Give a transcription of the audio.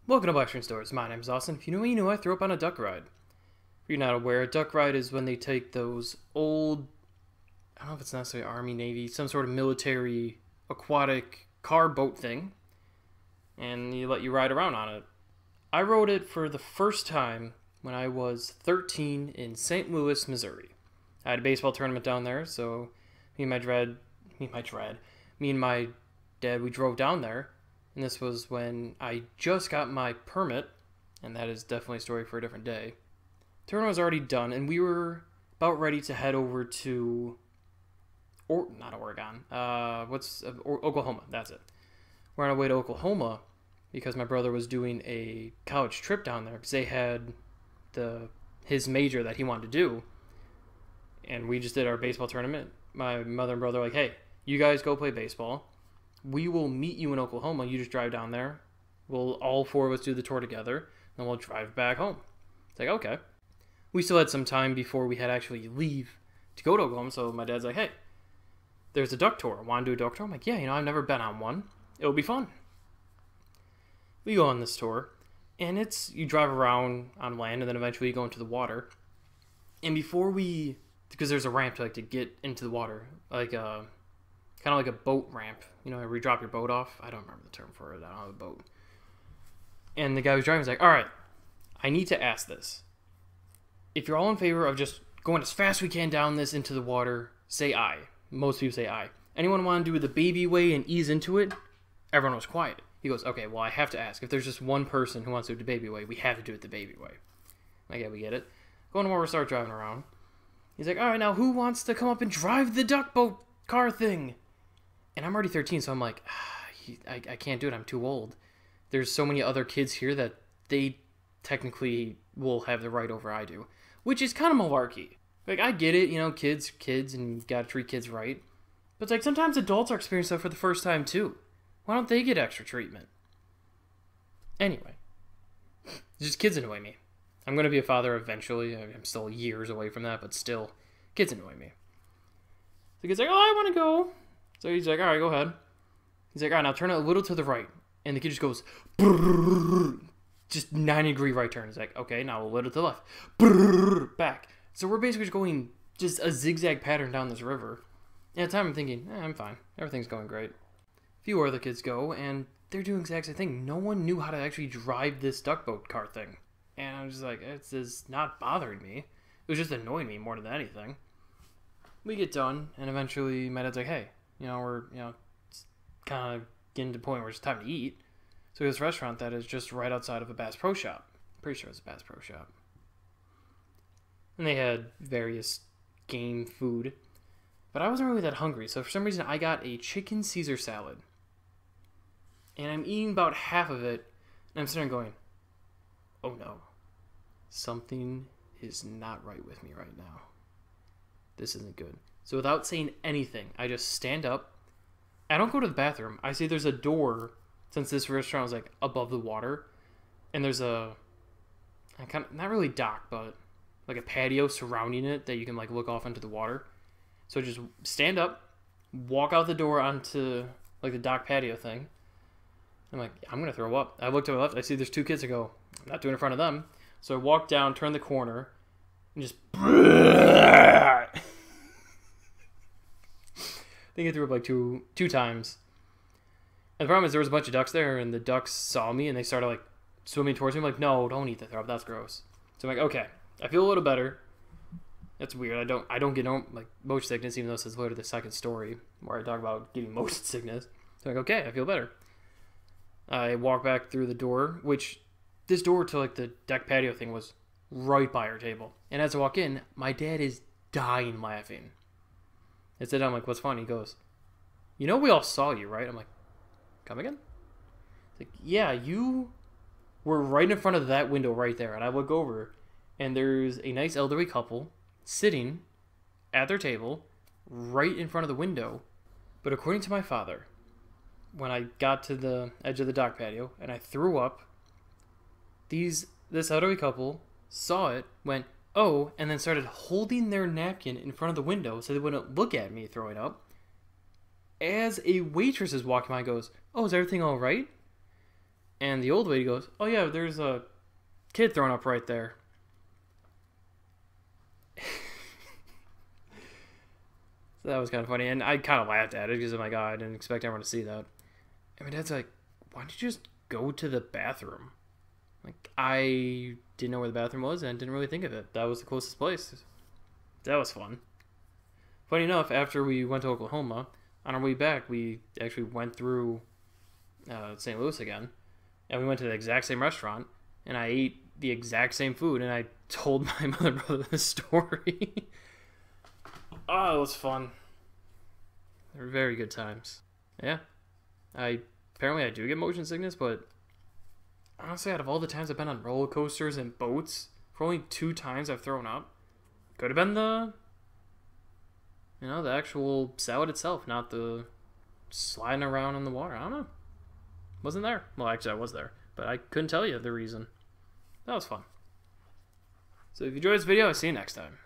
Welcome to BlackScreenStories. My name's Austin. If you know me, you know I threw up on a duck ride. If you're not aware, a duck ride is when they take those old, I don't know if it's necessarily Army, Navy, some sort of military aquatic car boat thing, and you let you ride around on it. I rode it for the first time when I was 13 in St. Louis, Missouri. I had a baseball tournament down there, so me and my dad, we drove down there. And this was when I just got my permit, and that is definitely a story for a different day. The tournament was already done, and we were about ready to head over to, Oklahoma, that's it. We're on our way to Oklahoma because my brother was doing a college trip down there because they had his major that he wanted to do. And we just did our baseball tournament. My mother and brother were like, hey, you guys go play baseball. We will meet you in Oklahoma. You just drive down there. We'll all four of us do the tour together. Then we'll drive back home. It's like, okay. We still had some time before we had to actually leave to go to Oklahoma. So my dad's like, hey, there's a duck tour. Want to do a duck tour? I'm like, yeah, I've never been on one. It'll be fun. We go on this tour. And you drive around on land and then eventually you go into the water. And because there's a ramp to get into the water. Kind of like a boat ramp, where you drop your boat off. I don't remember the term for it. I don't have a boat. And the guy who's driving was like, all right, I need to ask this. If you're all in favor of just going as fast as we can down this into the water, say aye. Most people say aye. Anyone want to do the baby way and ease into it? Everyone was quiet. He goes, okay, well, I have to ask. If there's just one person who wants to do it the baby way, we have to do it the baby way. Like, yeah, we get it. Go on the water, start driving around. He's like, all right, now who wants to come up and drive the duck boat car thing? And I'm already 13, so I'm like, I can't do it. I'm too old. There's so many other kids here that they technically will have the right over I do, which is kind of malarkey. Like, I get it, kids, and you gotta treat kids right. But it's sometimes adults are experiencing that for the first time, too. Why don't they get extra treatment? Anyway, just kids annoy me. I'm going to be a father eventually. I'm still years away from that, but still, kids annoy me. The kid's like, oh, I want to go. So he's like, all right, go ahead. He's like, all right, now turn it a little to the right. And the kid just goes, brrr, just 90-degree right turn. He's like, okay, now a little to the left. Brrr, back. So we're basically just going just a zigzag pattern down this river. And at the time I'm thinking, I'm fine. Everything's going great. A few other kids go, and they're doing the exact same thing. No one knew how to actually drive this duck boat car thing. And I'm just like, it's not bothering me. It was just annoying me more than anything. We get done, and eventually my dad's like, hey, we're, kind of getting to the point where it's time to eat. So we have this restaurant that is just right outside of a Bass Pro Shop. Pretty sure it's a Bass Pro Shop. And they had various game food. But I wasn't really that hungry, so for some reason I got a chicken Caesar salad. And I'm eating about half of it, and I'm sitting there going, oh no. Something is not right with me right now. This isn't good. So without saying anything, I just stand up. I don't go to the bathroom. I see there's a door, since this restaurant is above the water, and there's a kind of, not really dock, but like a patio surrounding it that you can look off into the water. So just stand up, walk out the door onto the dock patio thing. I'm like, I'm gonna throw up. I look to my left. I see there's two kids. I go, I'm not doing it in front of them. So I walk down, turn the corner, and just. I think I threw up two times. And the problem is there was a bunch of ducks there, and the ducks saw me, and they started swimming towards me. I'm like, no, don't eat the throw up. That's gross. So I'm like, okay, I feel a little better. That's weird. I don't get motion sickness, even though this is literally the second story where I talk about getting motion sickness. So I'm like, okay, I feel better. I walk back through the door, which this door to the deck patio thing was right by our table. And as I walk in, my dad is dying laughing. I said, I'm like, what's funny? He goes, we all saw you, right? I'm like, come again? He's like, yeah, you were right in front of that window right there. And I look over, and there's a nice elderly couple sitting at their table right in front of the window. But according to my father, when I got to the edge of the dock patio and I threw up, this elderly couple saw it, went, oh, and then started holding their napkin in front of the window so they wouldn't look at me throwing up. As a waitress is walking by, goes, oh, is everything all right? And the old lady goes, "Oh yeah, there's a kid thrown up right there." So that was kind of funny, and I kind of laughed at it because I'm like, oh, I didn't expect everyone to see that. And my dad's like, "Why don't you just go to the bathroom?" Like, I didn't know where the bathroom was and didn't really think of it. That was the closest place. That was fun. Funny enough, after we went to Oklahoma, on our way back, we actually went through St. Louis again, and we went to the exact same restaurant, and I ate the exact same food, and I told my mother and brother the story. Oh, it was fun. They were very good times. Yeah. Apparently I do get motion sickness, but honestly, out of all the times I've been on roller coasters and boats, for only 2 times I've thrown up. Could have been the actual salad itself, not the sliding around in the water. I don't know. Wasn't there. Well, actually, I was there, but I couldn't tell you the reason. That was fun. So if you enjoyed this video, I'll see you next time.